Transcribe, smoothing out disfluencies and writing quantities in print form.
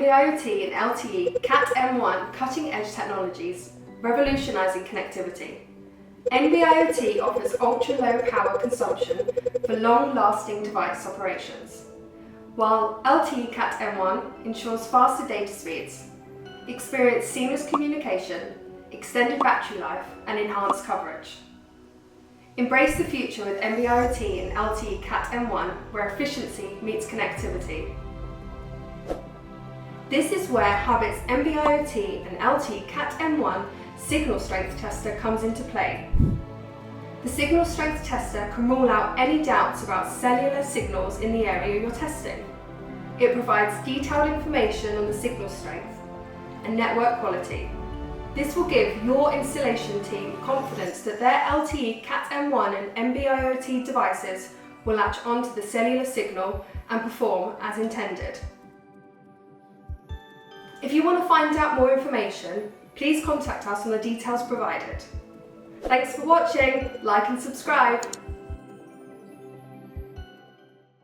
NB-IoT and LTE Cat-M1 cutting-edge technologies, revolutionising connectivity. NB-IoT offers ultra-low power consumption for long-lasting device operations, while LTE Cat-M1 ensures faster data speeds, experience seamless communication, extended battery life, and enhanced coverage. Embrace the future with NB-IoT and LTE Cat-M1, where efficiency meets connectivity. This is where Hubit's NB-IoT and LTE Cat-M1 signal strength tester comes into play. The signal strength tester can rule out any doubts about cellular signals in the area you're testing. It provides detailed information on the signal strength and network quality. This will give your installation team confidence that their LTE Cat-M1 and NB-IoT devices will latch onto the cellular signal and perform as intended. If you want to find out more information, please contact us on the details provided. Thanks for watching, like and subscribe.